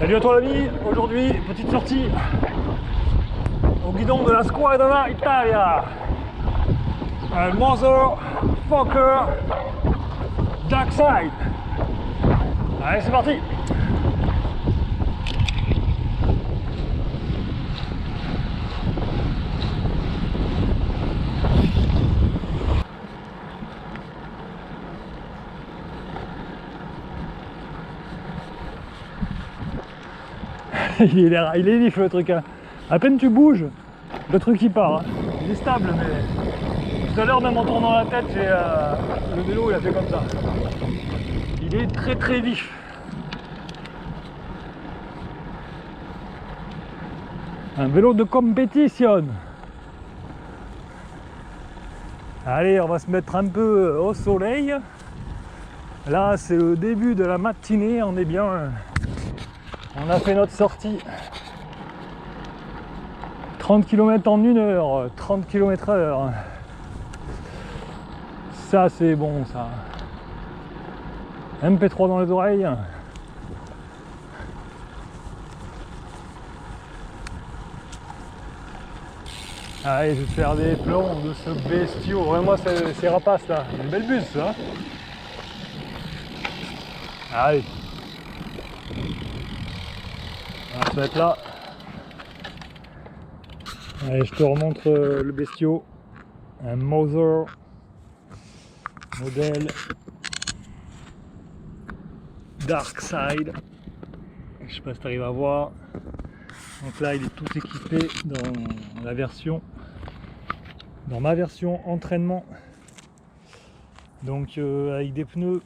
Salut à toi l'ami, aujourd'hui petite sortie au guidon de la Squadra Italia. Un Motherfucker Dark Side. Allez, c'est parti. Il est vif le truc, hein. À peine tu bouges, le truc il part, hein. Il est stable, mais tout à l'heure même en tournant la tête, le vélo il a fait comme ça. Il est très très vif. Un vélo de compétition. Allez, on va se mettre un peu au soleil. Là c'est le début de la matinée, on est bien. On a fait notre sortie. 30 km en 1 heure, 30 km/h. Ça c'est bon ça. MP3 dans les oreilles. Allez, je vais faire des plans de ce bestiau. Vraiment c'est rapace là. Une belle buse ça. Allez. On va se mettre là. Allez, je te remontre le bestiau. Un Mother modèle Dark Side. Je sais pas si tu arrives à voir. Donc là, il est tout équipé dans ma version entraînement. Donc avec des pneus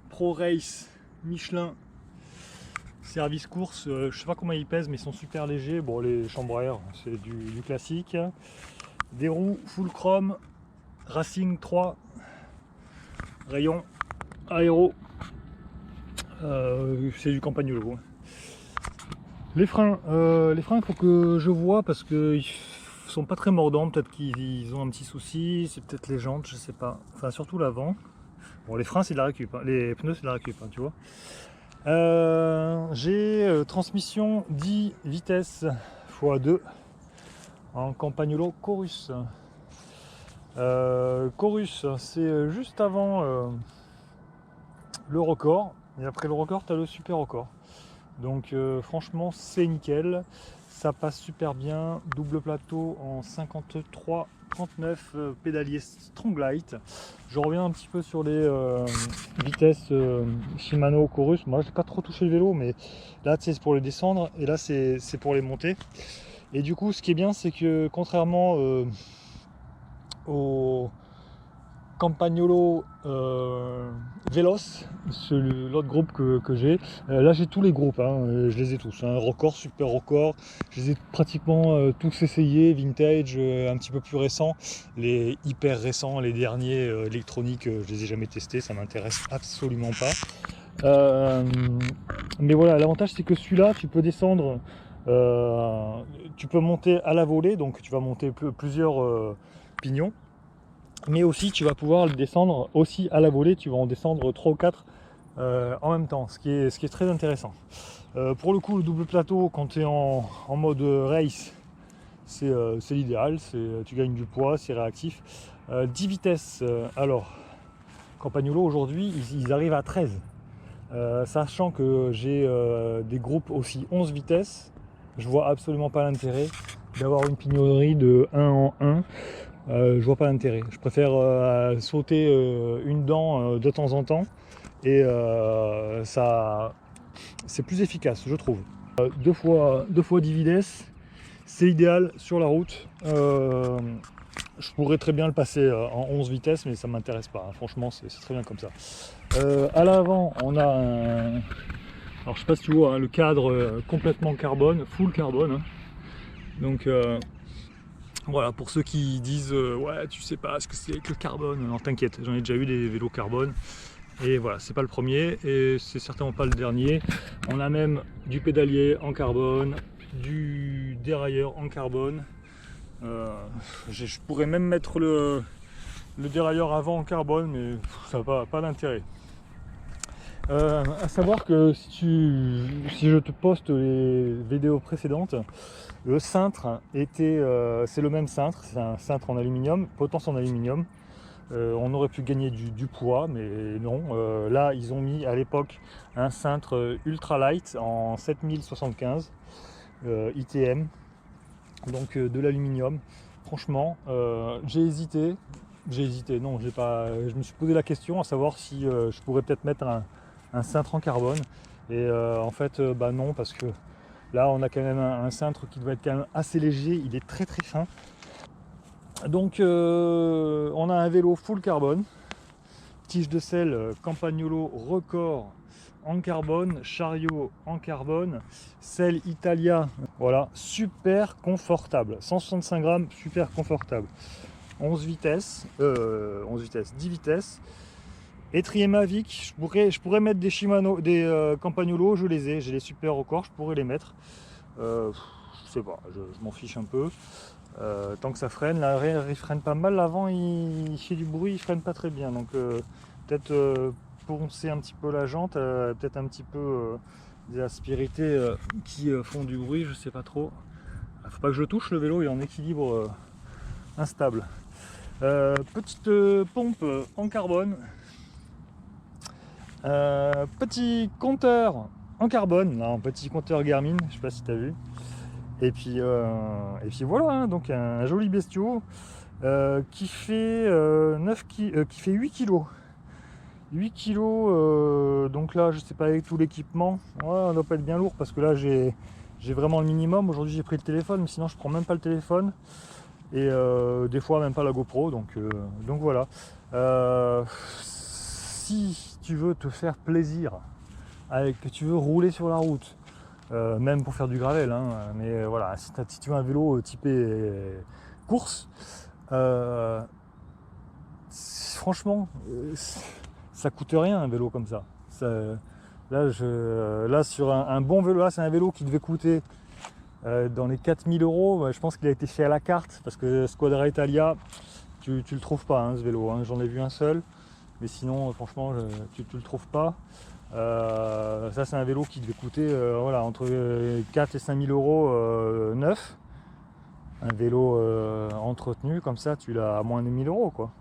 Pro Race Michelin. Service course, je sais pas combien ils pèsent, mais ils sont super légers. Bon, les chambres à air, c'est du classique. Des roues full chrome, Racing 3, rayon aéro, c'est du Campagnolo. Les freins, il faut que je vois parce qu'ils sont pas très mordants. Peut-être qu'ils ont un petit souci, c'est peut-être les jantes, je sais pas. Enfin, surtout l'avant. Bon, les freins, c'est de la récup, hein. Les pneus, c'est de la récup, hein, tu vois. J'ai transmission 10 vitesses x2 en Campagnolo Chorus. Chorus, c'est juste avant le record, et après le record tu as le super record. Donc franchement c'est nickel, ça passe super bien. Double plateau en 53-39, pédalier Stronglight. Je reviens un petit peu sur les vitesses Shimano Chorus. Moi j'ai pas trop touché le vélo, mais là c'est pour les descendre et là c'est pour les monter. Et du coup ce qui est bien, c'est que contrairement au Campagnolo Veloce, l'autre groupe que j'ai, là j'ai tous les groupes, hein, je les ai tous, hein, record, super record, je les ai pratiquement tous essayés, vintage, un petit peu plus récents, les hyper récents, les derniers électroniques, je les ai jamais testés, ça m'intéresse absolument pas. Mais voilà, l'avantage c'est que celui-là tu peux descendre, tu peux monter à la volée, donc tu vas monter plusieurs pignons. Mais aussi tu vas pouvoir le descendre aussi à la volée, tu vas en descendre 3 ou 4 en même temps, ce qui est très intéressant. Pour le coup, le double plateau, quand tu es en mode race, c'est l'idéal, tu gagnes du poids, c'est réactif. 10 vitesses, alors Campagnolo aujourd'hui ils arrivent à 13, sachant que j'ai des groupes aussi 11 vitesses, je vois absolument pas l'intérêt d'avoir une pignonnerie de 1 en 1. Je vois pas l'intérêt. Je préfère sauter une dent de temps en temps et ça c'est plus efficace, je trouve. 2 fois 10 vitesses, c'est idéal sur la route. Je pourrais très bien le passer en 11 vitesses, mais ça m'intéresse pas, hein. Franchement c'est très bien comme ça. À l'avant on a alors je sais pas si tu vois, hein, le cadre complètement carbone, full carbone, hein. Donc voilà, pour ceux qui disent ouais tu sais pas ce que c'est que le carbone, alors t'inquiète, j'en ai déjà eu des vélos carbone et voilà, c'est pas le premier et c'est certainement pas le dernier. On a même du pédalier en carbone, du dérailleur en carbone, je pourrais même mettre le dérailleur avant en carbone, mais ça n'a pas d'intérêt. À savoir que si je te poste les vidéos précédentes, le cintre était, c'est le même cintre, c'est un cintre en aluminium, potence en aluminium. On aurait pu gagner du poids, mais non. Là, ils ont mis à l'époque un cintre ultra light en 7075 ITM, donc de l'aluminium. Franchement, j'ai hésité, non, j'ai pas, je me suis posé la question à savoir si je pourrais peut-être mettre un cintre en carbone. Et en fait, bah non, parce que là, on a quand même un cintre qui doit être quand même assez léger, il est très très fin. Donc on a un vélo full carbone, tige de selle Campagnolo Record en carbone, chariot en carbone, selle Italia, voilà, super confortable, 165 grammes, super confortable, 11 vitesses, 10 vitesses, étrier Mavic, je pourrais mettre des Shimano, des Campagnolo, j'ai les super records, je pourrais les mettre, je sais pas, je m'en fiche un peu. Tant que ça freine, l'arrière il freine pas mal, l'avant il fait du bruit, il freine pas très bien, donc peut-être poncer un petit peu la jante, peut-être un petit peu des aspérités qui font du bruit, je sais pas trop. Faut pas que je le touche, le vélo il est en équilibre instable. Petite pompe en carbone, petit compteur en carbone, là, un petit compteur Garmin, je sais pas si tu as vu. Et puis voilà, hein, donc un joli bestiau qui fait 8 kg. 8 kg, donc là je sais pas avec tout l'équipement, ouais, on doit pas être bien lourd parce que là j'ai vraiment le minimum. Aujourd'hui j'ai pris le téléphone, mais sinon je prends même pas le téléphone. Et des fois même pas la GoPro, donc voilà. Si tu veux te faire plaisir, que tu veux rouler sur la route, même pour faire du gravel, hein, mais voilà, si tu veux un vélo typé course, franchement, ça coûte rien un vélo comme ça. Là sur un bon vélo, là c'est un vélo qui devait coûter dans les 4000 €, je pense qu'il a été fait à la carte, parce que Squadra Italia, tu le trouves pas, hein, ce vélo, hein. J'en ai vu un seul, mais sinon franchement tu le trouves pas. Ça c'est un vélo qui devait coûter voilà, entre 4 et 5000 € neuf. Un vélo entretenu comme ça, tu l'as à moins de 1000 € quoi.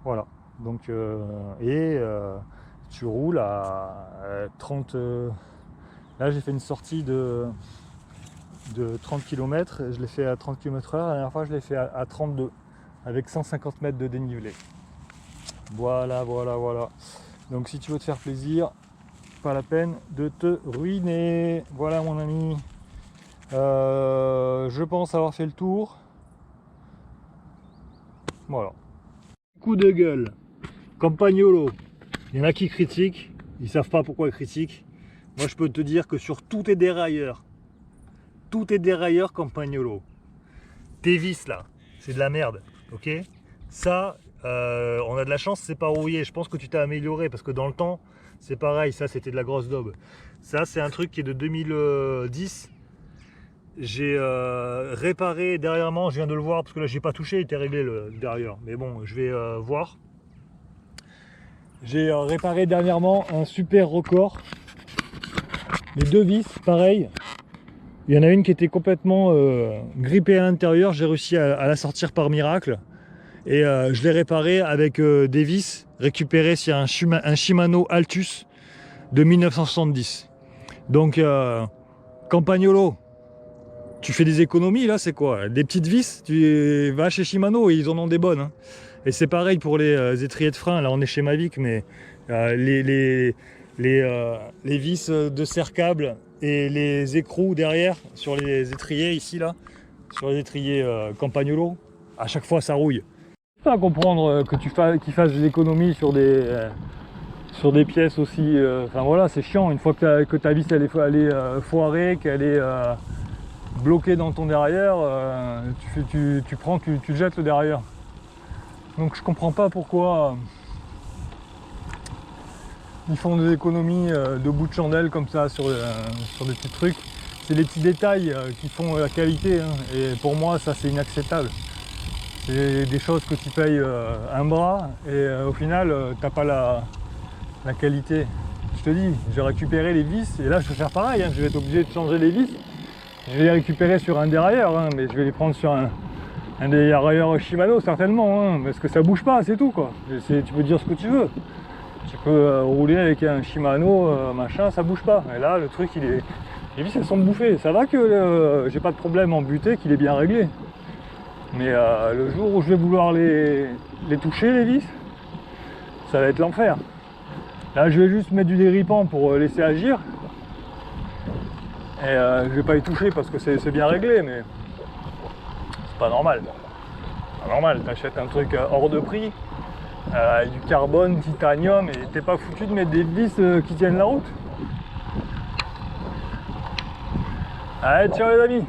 Voilà, donc tu roules à 30. Là j'ai fait une sortie de 30 km, je l'ai fait à 30 km/h. La dernière fois je l'ai fait à 32 avec 150 mètres de dénivelé. Voilà. Donc si tu veux te faire plaisir, pas la peine de te ruiner. Voilà mon ami. Je pense avoir fait le tour. Voilà. Coup de gueule. Campagnolo. Il y en a qui critiquent. Ils savent pas pourquoi ils critiquent. Moi je peux te dire que sur tous tes dérailleurs Campagnolo, tes vis là, c'est de la merde. Ok. Ça, on a de la chance, c'est pas rouillé. Je pense que tu t'es amélioré parce que dans le temps, c'est pareil. Ça, c'était de la grosse daube. Ça, c'est un truc qui est de 2010. J'ai réparé dernièrement, je viens de le voir parce que là, j'ai pas touché, il était réglé le derrière. Mais bon, je vais voir. J'ai réparé dernièrement un super record. Les deux vis, pareil. Il y en a une qui était complètement grippée à l'intérieur. J'ai réussi à la sortir par miracle. Et je l'ai réparé avec des vis récupérées sur un Shimano Altus de 1970. Donc Campagnolo, tu fais des économies là, c'est quoi? Des petites vis, tu vas chez Shimano et ils en ont des bonnes, hein. Et c'est pareil pour les étriers de frein. Là on est chez Mavic, mais les vis de serre-câble et les écrous derrière sur les étriers ici là, sur les étriers Campagnolo, à chaque fois ça rouille. Pas à comprendre qu'ils fassent des économies sur des pièces aussi. Enfin voilà, c'est chiant une fois que ta vis elle est foirée, qu'elle est bloquée dans ton derrière, tu le jettes le derrière. Donc je comprends pas pourquoi ils font des économies de bout de chandelle comme ça sur des petits trucs. C'est les petits détails qui font la qualité, hein. Et pour moi ça c'est inacceptable. C'est des choses que tu payes un bras et au final t'as pas la qualité. te dis, j'ai récupéré les vis, et là je vais faire pareil, hein, je vais être obligé de changer les vis. Je vais les récupérer sur un dérailleur, hein, mais je vais les prendre sur un dérailleur Shimano certainement, hein, parce que ça bouge pas, c'est tout quoi. Tu peux dire ce que tu veux. Tu peux rouler avec un Shimano, machin, ça bouge pas. Et là, le truc, les vis elles sont bouffées. Ça va que j'ai pas de problème en butée, qu'il est bien réglé. Mais le jour où je vais vouloir les toucher, les vis, ça va être l'enfer. Là, je vais juste mettre du déripant pour laisser agir. Et je vais pas les toucher parce que c'est bien réglé, mais c'est pas normal. C'est pas normal, t'achètes un truc hors de prix, du carbone, titanium, et t'es pas foutu de mettre des vis qui tiennent la route. Allez, ciao les amis!